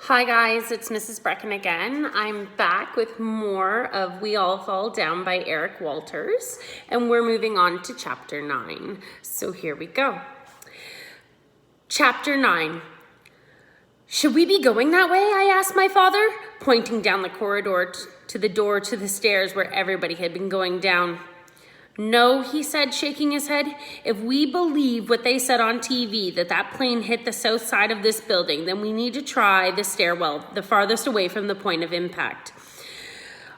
Hi guys, it's Mrs. Brecken again. I'm back with more of We All Fall Down by Eric Walters, and we're moving on to chapter 9. So here we go. Chapter 9. Should we be going that way? I asked my father, pointing down the corridor to the door to the stairs where everybody had been going down. No, he said, shaking his head. If we believe what they said on TV, that plane hit the south side of this building, then we need to try the stairwell, the farthest away from the point of impact.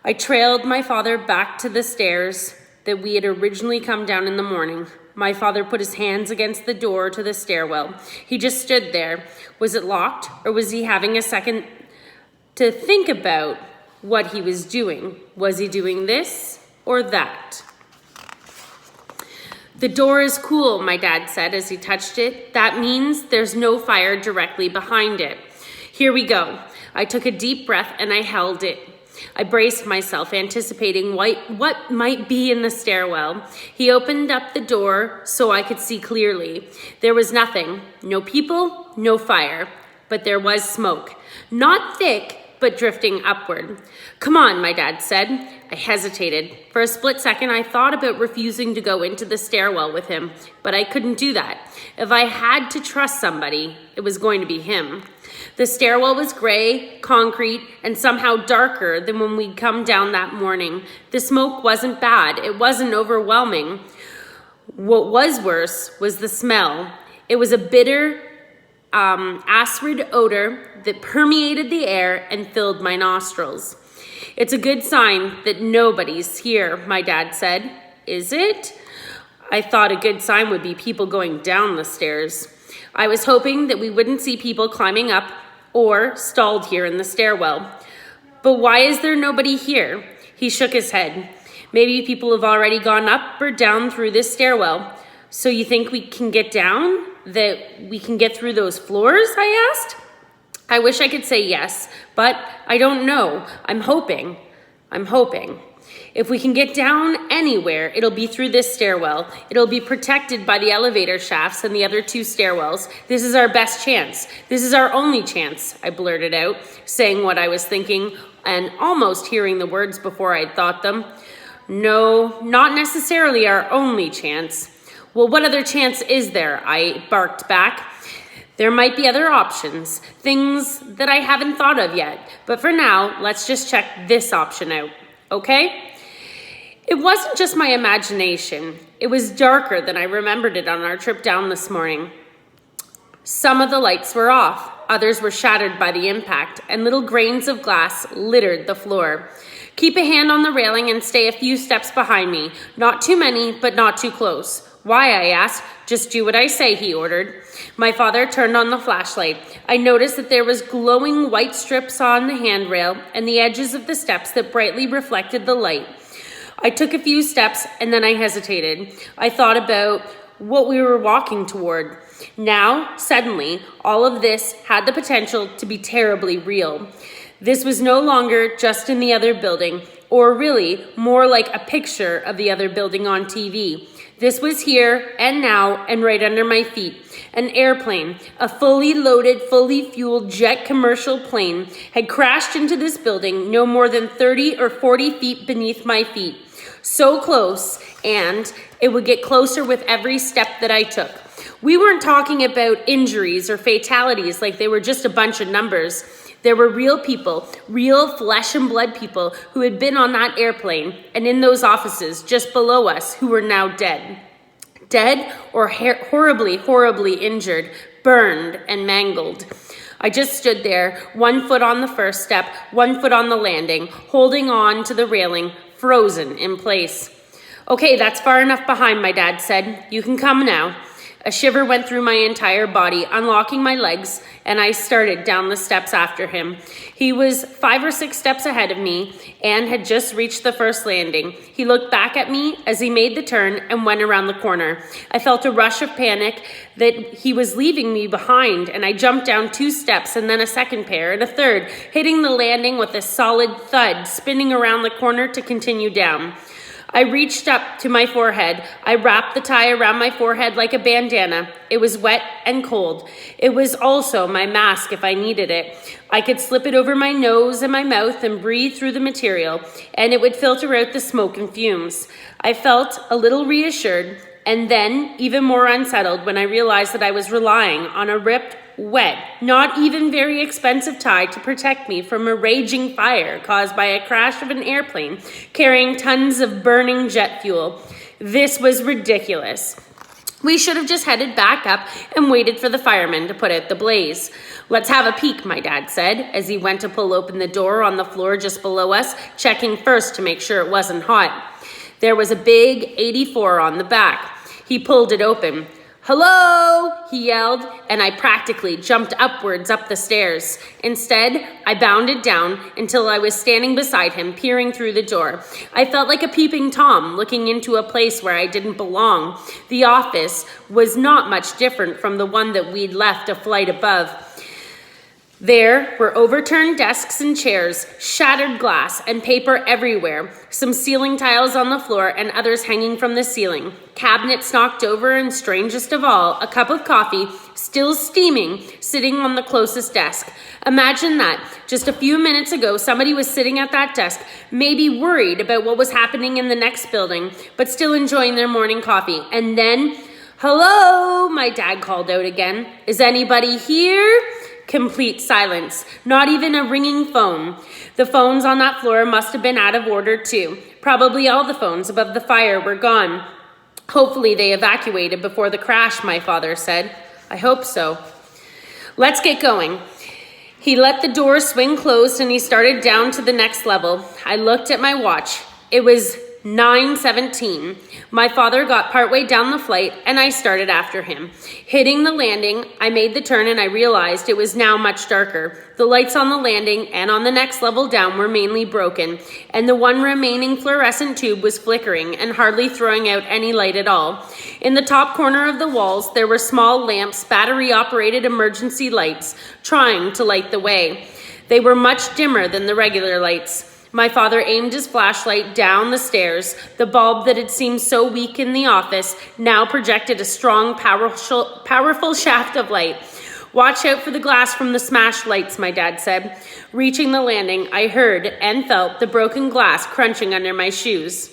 I trailed my father back to the stairs that we had originally come down in the morning. My father put his hands against the door to the stairwell. He just stood there. Was it locked, or was he having a second to think about what he was doing? Was he doing this or that? The door is cool, my dad said as he touched it. That means there's no fire directly behind it. Here we go. I took a deep breath and I held it. I braced myself, anticipating what might be in the stairwell. He opened up the door so I could see clearly. There was nothing. No people, no fire. But there was smoke. Not thick, but drifting upward. Come on, my dad said. I hesitated. For a split second, I thought about refusing to go into the stairwell with him, but I couldn't do that. If I had to trust somebody, it was going to be him. The stairwell was gray, concrete, and somehow darker than when we'd come down that morning. The smoke wasn't bad. It wasn't overwhelming. What was worse was the smell. It was a bitter, acrid odor that permeated the air and filled my nostrils. It's a good sign that nobody's here, my dad said. Is it? I thought a good sign would be people going down the stairs. I was hoping that we wouldn't see people climbing up or stalled here in the stairwell. But why is there nobody here? He shook his head. Maybe people have already gone up or down through this stairwell. So you think we can get down? That we can get through those floors? I asked. I wish I could say yes, but I don't know. I'm hoping. If we can get down anywhere, it'll be through this stairwell. It'll be protected by the elevator shafts and the other two stairwells. This is our best chance. This is our only chance, I blurted out, saying what I was thinking and almost hearing the words before I'd thought them. No, not necessarily our only chance. Well, what other chance is there? I barked back. There might be other options, things that I haven't thought of yet. But for now, let's just check this option out, okay? It wasn't just my imagination. It was darker than I remembered it on our trip down this morning. Some of the lights were off. Others were shattered by the impact, and little grains of glass littered the floor. Keep a hand on the railing and stay a few steps behind me. Not too many, but not too close. Why, I asked. Just do what I say, he ordered. My father turned on the flashlight. I noticed that there was glowing white strips on the handrail and the edges of the steps that brightly reflected the light. I took a few steps and then I hesitated. I thought about what we were walking toward. Now, suddenly, all of this had the potential to be terribly real. This was no longer just in the other building, or really more like a picture of the other building on TV. This was here and now and right under my feet. An airplane, a fully loaded, fully fueled jet commercial plane, had crashed into this building no more than 30 or 40 feet beneath my feet. So close, and it would get closer with every step that I took. We weren't talking about injuries or fatalities like they were just a bunch of numbers. There were real people, real flesh and blood people who had been on that airplane and in those offices just below us who were now dead. Dead or horribly, horribly injured, burned and mangled. I just stood there, 1 foot on the first step, 1 foot on the landing, holding on to the railing, frozen in place. Okay, that's far enough behind, my dad said. You can come now. A shiver went through my entire body, unlocking my legs, and I started down the steps after him. He was 5 or 6 steps ahead of me and had just reached the first landing. He looked back at me as he made the turn and went around the corner. I felt a rush of panic that he was leaving me behind, and I jumped down 2 steps and then a second pair and a third, hitting the landing with a solid thud, spinning around the corner to continue down. I reached up to my forehead. I wrapped the tie around my forehead like a bandana. It was wet and cold. It was also my mask if I needed it. I could slip it over my nose and my mouth and breathe through the material, and it would filter out the smoke and fumes. I felt a little reassured, and then even more unsettled when I realized that I was relying on a ripped, wet, not even very expensive tie to protect me from a raging fire caused by a crash of an airplane carrying tons of burning jet fuel. This was ridiculous. We should have just headed back up and waited for the firemen to put out the blaze. Let's have a peek, my dad said, as he went to pull open the door on the floor just below us, checking first to make sure it wasn't hot. There was a big 84 on the back. He pulled it open. "Hello," he yelled, and I practically jumped upwards up the stairs. Instead, I bounded down until I was standing beside him, peering through the door. I felt like a peeping Tom looking into a place where I didn't belong. The office was not much different from the one that we'd left a flight above. There were overturned desks and chairs, shattered glass and paper everywhere, some ceiling tiles on the floor and others hanging from the ceiling, cabinets knocked over, and strangest of all, a cup of coffee, still steaming, sitting on the closest desk. Imagine that. Just a few minutes ago, somebody was sitting at that desk, maybe worried about what was happening in the next building, but still enjoying their morning coffee. And then, "Hello," my dad called out again. "Is anybody here?" Complete silence, not even a ringing phone. The phones on that floor must have been out of order too. Probably all the phones above the fire were gone. Hopefully they evacuated before the crash, my father said. I hope so. Let's get going. He let the door swing closed and he started down to the next level. I looked at my watch. It was 9:17. My father got partway down the flight and I started after him. Hitting the landing, I made the turn and I realized it was now much darker. The lights on the landing and on the next level down were mainly broken, and the one remaining fluorescent tube was flickering and hardly throwing out any light at all. In the top corner of the walls, there were small lamps, battery-operated emergency lights, trying to light the way. They were much dimmer than the regular lights. My father aimed his flashlight down the stairs. The bulb that had seemed so weak in the office now projected a strong, powerful shaft of light. "Watch out for the glass from the smashed lights," my dad said. Reaching the landing, I heard and felt the broken glass crunching under my shoes.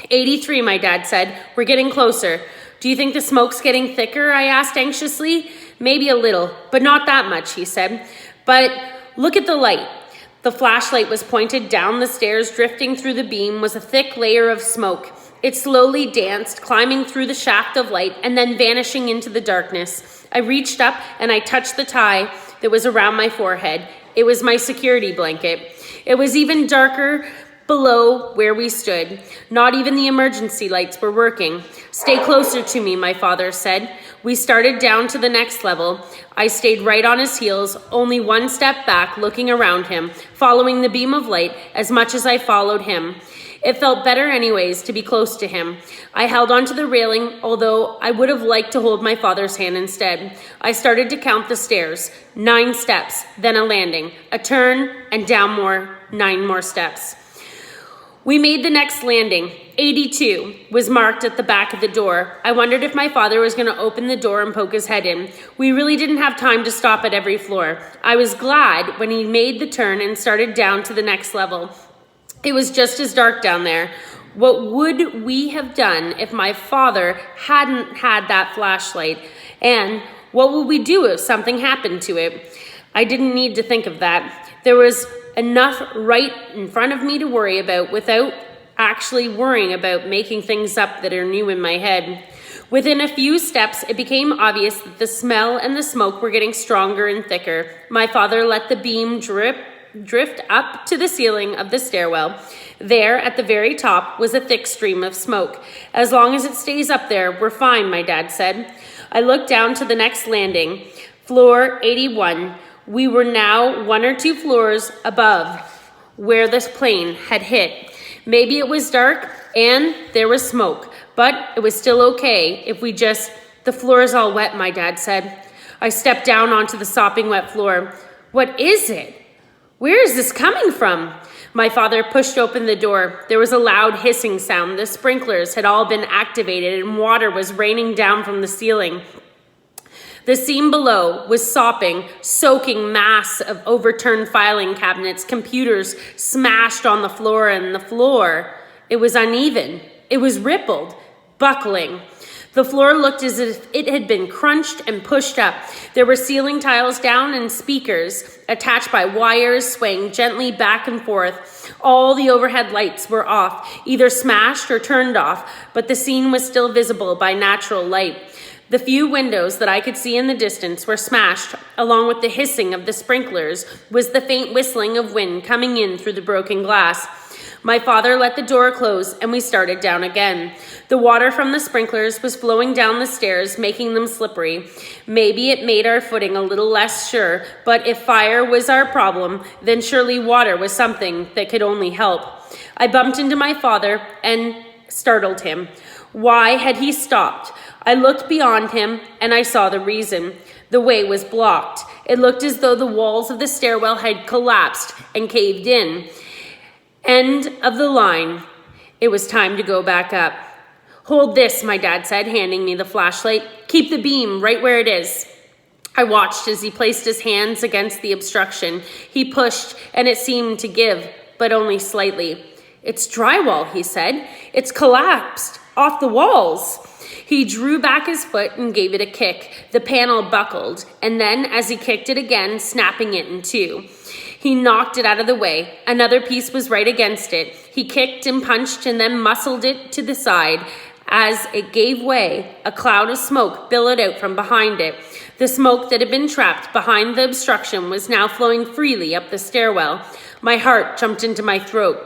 83, my dad said. "We're getting closer." "Do you think the smoke's getting thicker?" I asked anxiously. "Maybe a little, but not that much," he said. "But look at the light." The flashlight was pointed down the stairs. Drifting through the beam was a thick layer of smoke. It slowly danced, climbing through the shaft of light and then vanishing into the darkness. I reached up and I touched the tie that was around my forehead. It was my security blanket. It was even darker below where we stood. Not even the emergency lights were working. "Stay closer to me," my father said. We started down to the next level. I stayed right on his heels, only one step back, looking around him, following the beam of light as much as I followed him. It felt better anyways to be close to him. I held onto the railing, although I would have liked to hold my father's hand instead. I started to count the stairs. 9 steps, then a landing, a turn, and down more, 9 more steps. We made the next landing. 82 was marked at the back of the door. I wondered if my father was going to open the door and poke his head in. We really didn't have time to stop at every floor. I was glad when he made the turn and started down to the next level. It was just as dark down there. What would we have done if my father hadn't had that flashlight? And what would we do if something happened to it? I didn't need to think of that. There was enough right in front of me to worry about without actually worrying about making things up that are new in my head. Within a few steps, it became obvious that the smell and the smoke were getting stronger and thicker. My father let the beam drift up to the ceiling of the stairwell. There, at the very top, was a thick stream of smoke. "As long as it stays up there, we're fine," my dad said. I looked down to the next landing, floor 81. We were now 1 or 2 floors above where this plane had hit. Maybe it was dark and there was smoke, but it was still okay if we just... "The floor is all wet," my dad said. I stepped down onto the sopping wet floor. "What is it?" Where is this coming from? My father pushed open the door. There was a loud hissing sound. The sprinklers had all been activated and water was raining down from the ceiling. The scene below was sopping, soaking mass of overturned filing cabinets, computers smashed on the floor, and the floor, it was uneven. It was rippled, buckling. The floor looked as if it had been crunched and pushed up. There were ceiling tiles down and speakers attached by wires swaying gently back and forth. All the overhead lights were off, either smashed or turned off, but the scene was still visible by natural light. The few windows that I could see in the distance were smashed. Along with the hissing of the sprinklers was the faint whistling of wind coming in through the broken glass. My father let the door close and we started down again. The water from the sprinklers was flowing down the stairs, making them slippery. Maybe it made our footing a little less sure, but if fire was our problem, then surely water was something that could only help. I bumped into my father and startled him. Why had he stopped? I looked beyond him and I saw the reason. The way was blocked. It looked as though the walls of the stairwell had collapsed and caved in. End of the line. It was time to go back up. Hold this, my dad said, handing me the flashlight. Keep the beam right where it is. I watched as he placed his hands against the obstruction. He pushed and it seemed to give, but only slightly. It's drywall, he said. It's collapsed off the walls. He drew back his foot and gave it a kick. The panel buckled, and then as he kicked it again, snapping it in two, he knocked it out of the way. Another piece was right against it. He kicked and punched and then muscled it to the side. As it gave way, a cloud of smoke billowed out from behind it. The smoke that had been trapped behind the obstruction was now flowing freely up the stairwell. My heart jumped into my throat.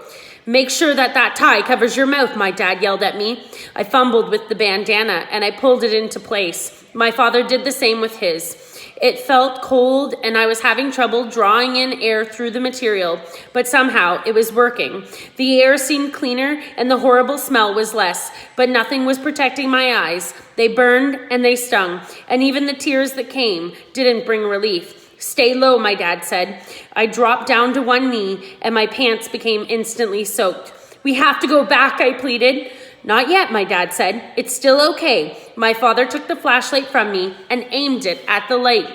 Make sure that tie covers your mouth, my dad yelled at me. I fumbled with the bandana and I pulled it into place. My father did the same with his. It felt cold and I was having trouble drawing in air through the material, but somehow it was working. The air seemed cleaner and the horrible smell was less, but nothing was protecting my eyes. They burned and they stung, and even the tears that came didn't bring relief. Stay low, my dad said. I dropped down to one knee and my pants became instantly soaked. We have to go back, I pleaded. Not yet, my dad said. It's still okay. My father took the flashlight from me and aimed it at the light.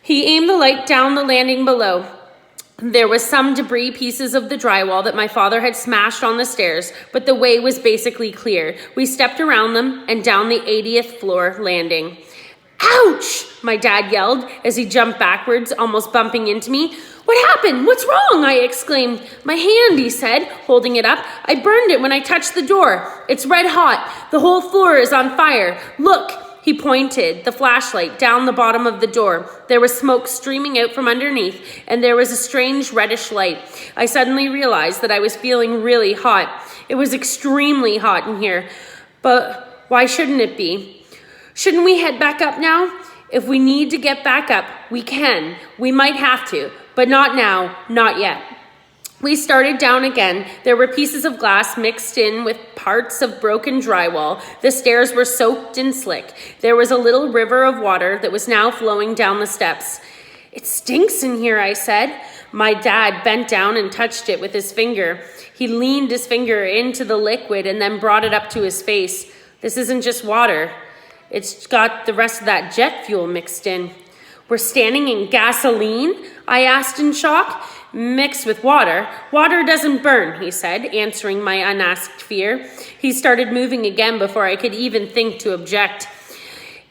He aimed the light down the landing below. There was some debris pieces of the drywall that my father had smashed on the stairs, but the way was basically clear. We stepped around them and down the 80th floor landing. Ouch! My dad yelled as he jumped backwards, almost bumping into me. What happened? What's wrong? I exclaimed. My hand, he said, holding it up. I burned it when I touched the door. It's red hot. The whole floor is on fire. Look, he pointed the flashlight down the bottom of the door. There was smoke streaming out from underneath, and there was a strange reddish light. I suddenly realized that I was feeling really hot. It was extremely hot in here. But why shouldn't it be? Shouldn't we head back up now? If we need to get back up, we can. We might have to, but not now, not yet. We started down again. There were pieces of glass mixed in with parts of broken drywall. The stairs were soaked and slick. There was a little river of water that was now flowing down the steps. It stinks in here, I said. My dad bent down and touched it with his finger. He leaned his finger into the liquid and then brought it up to his face. This isn't just water. It's got the rest of that jet fuel mixed in. We're standing in gasoline? I asked in shock. Mixed with water. Water doesn't burn, he said, answering my unasked fear. He started moving again before I could even think to object.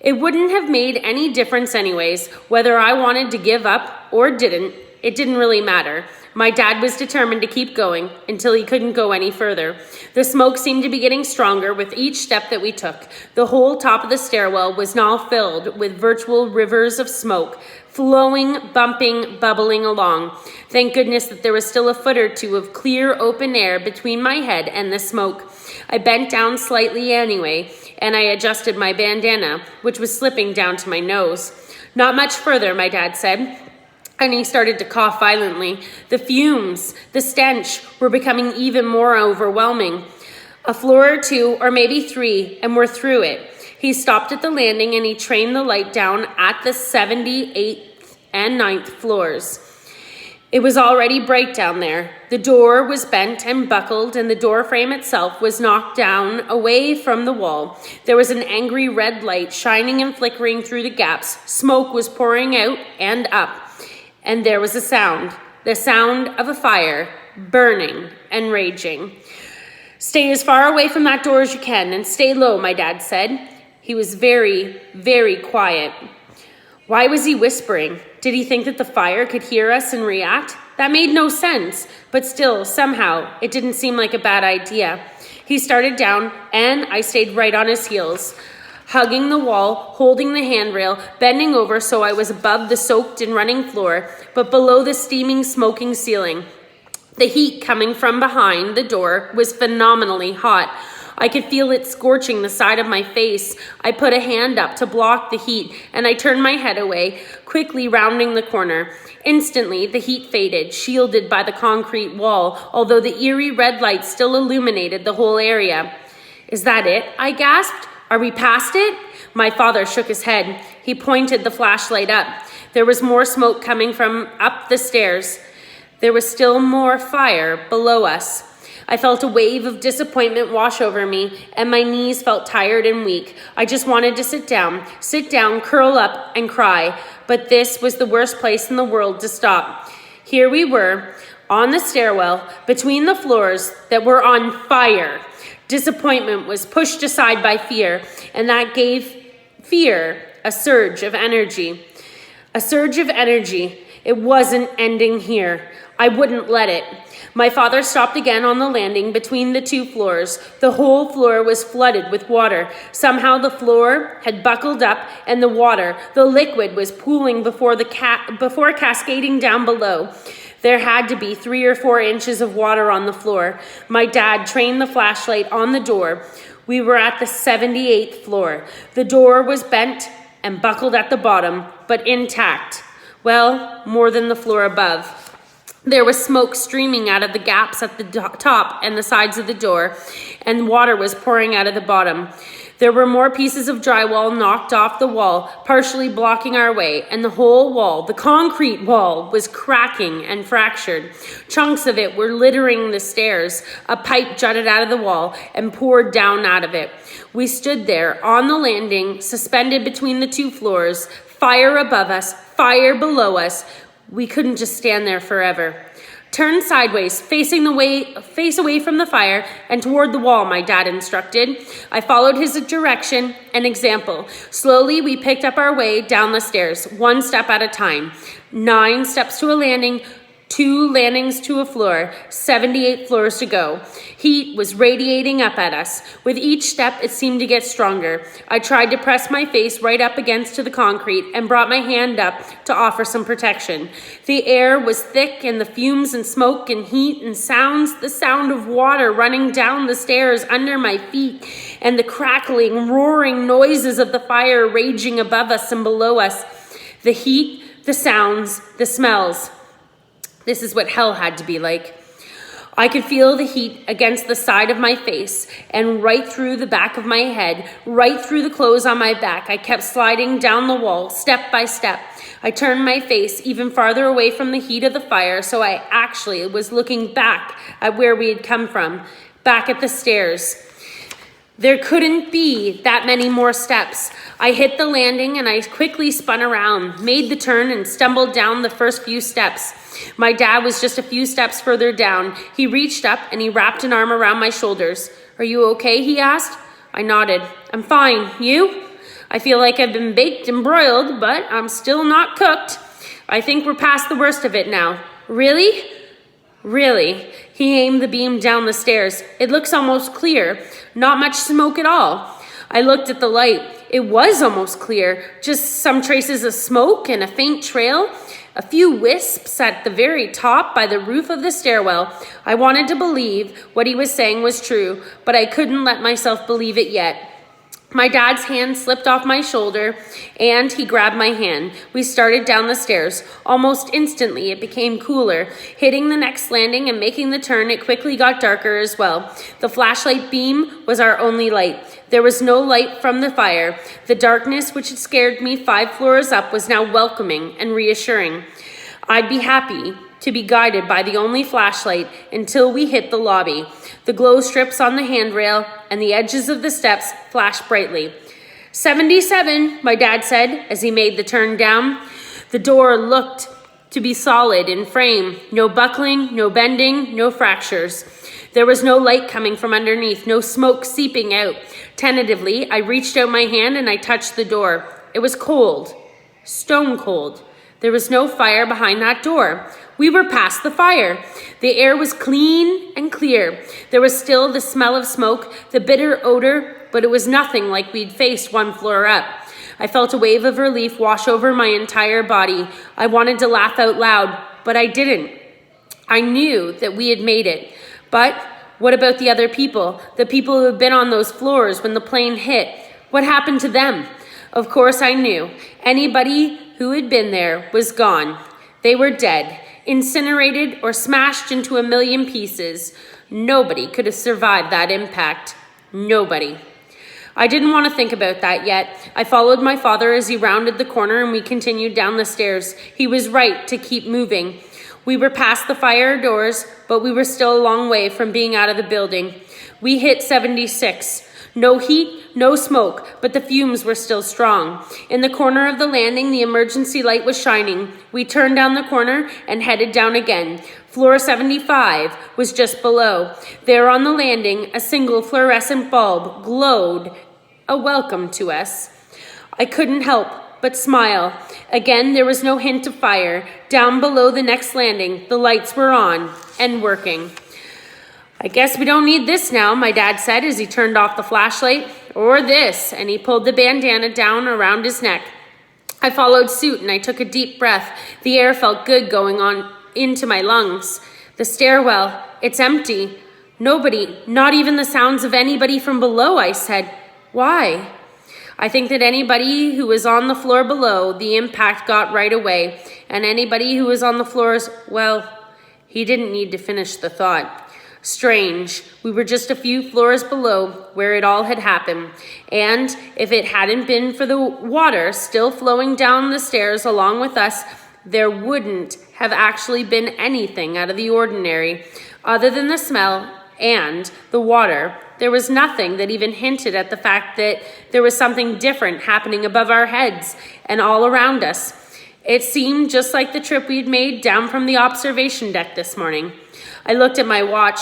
It wouldn't have made any difference anyways, whether I wanted to give up or didn't. It didn't really matter. My dad was determined to keep going until he couldn't go any further. The smoke seemed to be getting stronger with each step that we took. The whole top of the stairwell was now filled with virtual rivers of smoke, flowing, bumping, bubbling along. Thank goodness that there was still a foot or two of clear, open air between my head and the smoke. I bent down slightly anyway, and I adjusted my bandana, which was slipping down to my nose. Not much further, my dad said. And he started to cough violently. The fumes, the stench, were becoming even more overwhelming. A floor or two, or maybe three, and we're through it. He stopped at the landing and he trained the light down at the 78th and 9th floors. It was already bright down there. The door was bent and buckled, and the door frame itself was knocked down away from the wall. There was an angry red light shining and flickering through the gaps. Smoke was pouring out and up, and there was a sound, the sound of a fire, burning and raging. "Stay as far away from that door as you can, and stay low," my dad said. He was very, very quiet. Why was he whispering? Did he think that the fire could hear us and react? That made no sense, but still, somehow, it didn't seem like a bad idea. He started down, and I stayed right on his heels, hugging the wall, holding the handrail, bending over so I was above the soaked and running floor, but below the steaming, smoking ceiling. The heat coming from behind the door was phenomenally hot. I could feel it scorching the side of my face. I put a hand up to block the heat, and I turned my head away, quickly rounding the corner. Instantly, the heat faded, shielded by the concrete wall, although the eerie red light still illuminated the whole area. "Is that it?" I gasped. "Are we past it?" My father shook his head. He pointed the flashlight up. There was more smoke coming from up the stairs. There was still more fire below us. I felt a wave of disappointment wash over me, and my knees felt tired and weak. I just wanted to sit down, curl up, and cry. But this was the worst place in the world to stop. Here we were, on the stairwell, between the floors that were on fire. Disappointment was pushed aside by fear, and that gave fear a surge of energy. A surge of energy. It wasn't ending here. I wouldn't let it. My father stopped again on the landing between the two floors. The whole floor was flooded with water. Somehow the floor had buckled up, and the water, the liquid, was pooling before cascading down below. There had to be 3 or 4 inches of water on the floor. My dad trained the flashlight on the door. We were at the 78th floor. The door was bent and buckled at the bottom, but intact. Well, more than the floor above. There was smoke streaming out of the gaps at the top and the sides of the door, and water was pouring out of the bottom. There were more pieces of drywall knocked off the wall, partially blocking our way, and the whole wall, the concrete wall, was cracking and fractured. Chunks of it were littering the stairs. A pipe jutted out of the wall and poured down out of it. We stood there on the landing, suspended between the two floors, fire above us, fire below us. We couldn't just stand there forever. "Turn sideways, face away from the fire and toward the wall," my dad instructed. I followed his direction and example. Slowly, we picked up our way down the stairs, 1 step at a time. 9 steps to a landing, 2 landings to a floor, 78 floors to go. Heat was radiating up at us. With each step, it seemed to get stronger. I tried to press my face right up against the concrete and brought my hand up to offer some protection. The air was thick, and the fumes and smoke and heat and sounds, the sound of water running down the stairs under my feet, and the crackling, roaring noises of the fire raging above us and below us. The heat, the sounds, the smells. This is what hell had to be like. I could feel the heat against the side of my face and right through the back of my head, right through the clothes on my back. I kept sliding down the wall, step by step. I turned my face even farther away from the heat of the fire, so I actually was looking back at where we had come from, back at the stairs. There couldn't be that many more steps. I hit the landing and I quickly spun around, made the turn, and stumbled down the first few steps. My dad was just a few steps further down. He reached up and he wrapped an arm around my shoulders. "Are you okay?" he asked. I nodded. "I'm fine. You?" "I feel like I've been baked and broiled, but I'm still not cooked. I think we're past the worst of it now." "Really?" "Really." He aimed the beam down the stairs. "It looks almost clear. Not much smoke at all." I looked at the light. It was almost clear. Just some traces of smoke and a faint trail. A few wisps at the very top by the roof of the stairwell. I wanted to believe what he was saying was true, but I couldn't let myself believe it yet. My dad's hand slipped off my shoulder, and he grabbed my hand. We started down the stairs. Almost instantly, it became cooler. Hitting the next landing and making the turn, it quickly got darker as well. The flashlight beam was our only light. There was no light from the fire. The darkness, which had scared me 5 floors up, was now welcoming and reassuring. I'd be happy to be guided by the only flashlight until we hit the lobby. The glow strips on the handrail and the edges of the steps flashed brightly. 77, my dad said as he made the turn down. The door looked to be solid in frame. No buckling, no bending, no fractures. There was no light coming from underneath, no smoke seeping out. Tentatively, I reached out my hand and I touched the door. It was cold, stone cold. There was no fire behind that door. We were past the fire. The air was clean and clear. There was still the smell of smoke, the bitter odor, but it was nothing like we'd faced one floor up. I felt a wave of relief wash over my entire body. I wanted to laugh out loud, but I didn't. I knew that we had made it. But what about the other people? The people who had been on those floors when the plane hit? What happened to them? Of course I knew. Anybody who had been there was gone. They were dead, incinerated or smashed into a million pieces. Nobody could have survived that impact. Nobody. I didn't want to think about that yet. I followed my father as he rounded the corner and we continued down the stairs. He was right to keep moving. We were past the fire doors, but we were still a long way from being out of the building. We hit 76. No heat, no smoke, but the fumes were still strong. In the corner of the landing, the emergency light was shining. We turned down the corner and headed down again. Floor 75 was just below. There on the landing, a single fluorescent bulb glowed a welcome to us. I couldn't help but smile. Again, there was no hint of fire. Down below the next landing, the lights were on and working. I guess we don't need this now, my dad said as he turned off the flashlight. Or this, and he pulled the bandana down around his neck. I followed suit and I took a deep breath. The air felt good going on into my lungs. The stairwell, it's empty. Nobody, not even the sounds of anybody from below, I said. Why? I think that anybody who was on the floor below, the impact got right away. And anybody who was on the floors, well, he didn't need to finish the thought. Strange. We were just a few floors below where it all had happened. And if it hadn't been for the water still flowing down the stairs along with us, there wouldn't have actually been anything out of the ordinary. Other than the smell and the water, there was nothing that even hinted at the fact that there was something different happening above our heads and all around us. It seemed just like the trip we'd made down from the observation deck this morning. I looked at my watch.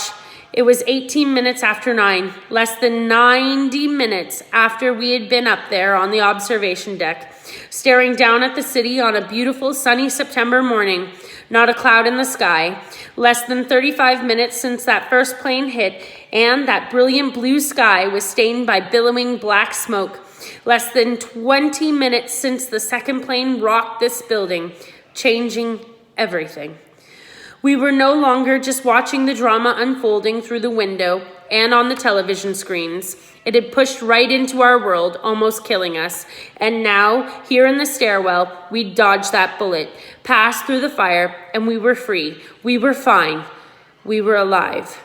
It was 18 minutes after 9, less than 90 minutes after we had been up there on the observation deck, staring down at the city on a beautiful sunny September morning, not a cloud in the sky, less than 35 minutes since that first plane hit, and that brilliant blue sky was stained by billowing black smoke, less than 20 minutes since the second plane rocked this building, changing everything. We were no longer just watching the drama unfolding through the window and on the television screens. It had pushed right into our world, almost killing us. And now, here in the stairwell, we dodged that bullet, passed through the fire, and we were free. We were fine. We were alive.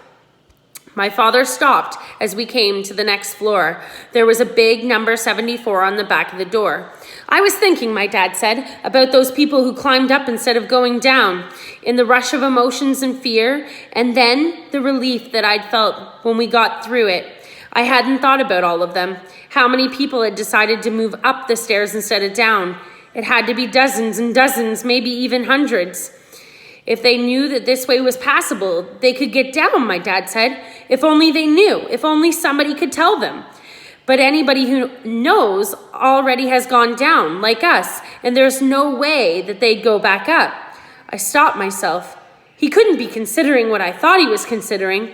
My father stopped as we came to the next floor. There was a big number 74 on the back of the door. I was thinking, my dad said, about those people who climbed up instead of going down, in the rush of emotions and fear, and then the relief that I'd felt when we got through it. I hadn't thought about all of them. How many people had decided to move up the stairs instead of down? It had to be dozens and dozens, maybe even hundreds. If they knew that this way was passable, they could get down, my dad said. If only they knew, if only somebody could tell them. But anybody who knows already has gone down, like us, and there's no way that they'd go back up. I stopped myself. He couldn't be considering what I thought he was considering.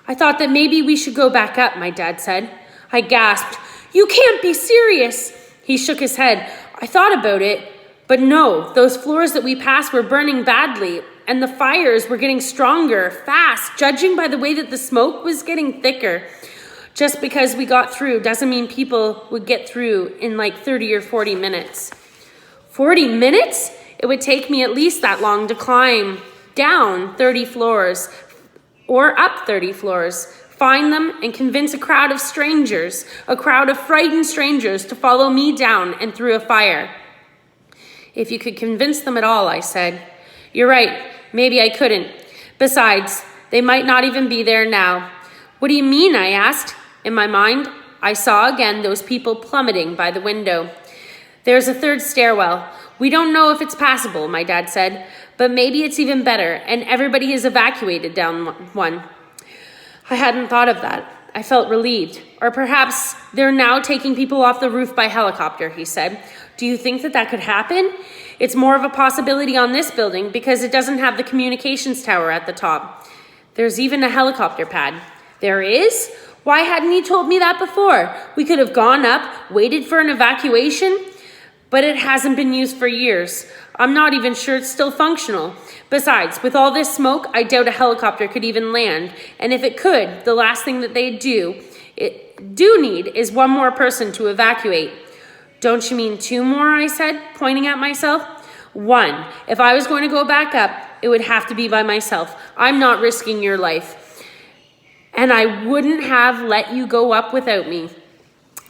I thought that maybe we should go back up, my dad said. I gasped, "You can't be serious." He shook his head. I thought about it, but no, those floors that we passed were burning badly, and the fires were getting stronger, fast, judging by the way that the smoke was getting thicker. Just because we got through doesn't mean people would get through in like 30 or 40 minutes. 40 minutes? It would take me at least that long to climb down 30 floors or up 30 floors, find them and convince a crowd of strangers, a crowd of frightened strangers to follow me down and through a fire. If you could convince them at all, I said. You're right. Maybe I couldn't. Besides, they might not even be there now. What do you mean? I asked. In my mind, I saw again those people plummeting by the window. There's a third stairwell. We don't know if it's passable, my dad said, but maybe it's even better, and everybody is evacuated down one. I hadn't thought of that. I felt relieved. Or perhaps they're now taking people off the roof by helicopter, he said. Do you think that could happen? It's more of a possibility on this building because it doesn't have the communications tower at the top. There's even a helicopter pad. There is? Why hadn't he told me that before? We could have gone up, waited for an evacuation, but it hasn't been used for years. I'm not even sure it's still functional. Besides, with all this smoke, I doubt a helicopter could even land. And if it could, the last thing that they'd do need is one more person to evacuate. Don't you mean two more, I said, pointing at myself. One. If I was going to go back up, it would have to be by myself. I'm not risking your life. And I wouldn't have let you go up without me.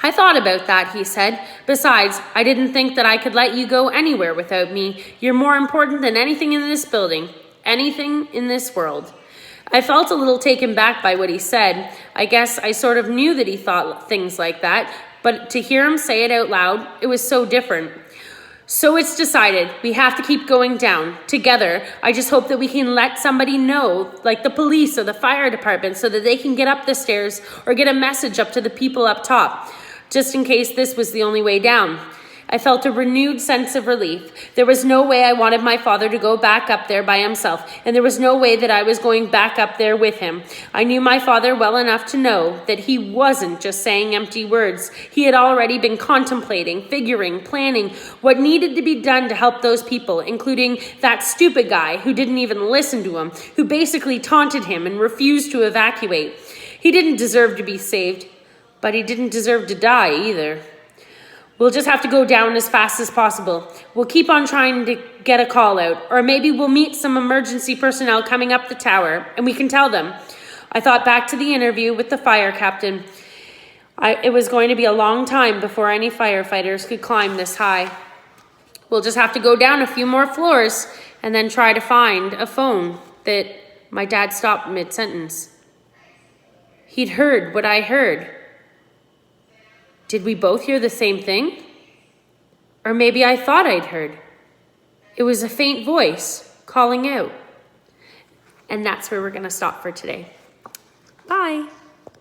I thought about that, he said. Besides, I didn't think that I could let you go anywhere without me. You're more important than anything in this building, anything in this world. I felt a little taken back by what he said. I guess I sort of knew that he thought things like that, but to hear him say it out loud, it was so different. So it's decided. We have to keep going down together. I just hope that we can let somebody know, like the police or the fire department, so that they can get up the stairs or get a message up to the people up top, just in case this was the only way down. I felt a renewed sense of relief. There was no way I wanted my father to go back up there by himself, and there was no way that I was going back up there with him. I knew my father well enough to know that he wasn't just saying empty words. He had already been contemplating, figuring, planning what needed to be done to help those people, including that stupid guy who didn't even listen to him, who basically taunted him and refused to evacuate. He didn't deserve to be saved, but he didn't deserve to die either. We'll just have to go down as fast as possible. We'll keep on trying to get a call out, or maybe we'll meet some emergency personnel coming up the tower, and we can tell them. I thought back to the interview with the fire captain. It was going to be a long time before any firefighters could climb this high. We'll just have to go down a few more floors and then try to find a phone. That my dad stopped mid-sentence. He'd heard what I heard. Did we both hear the same thing? Or maybe I thought I'd heard. It was a faint voice calling out. And that's where we're going to stop for today. Bye.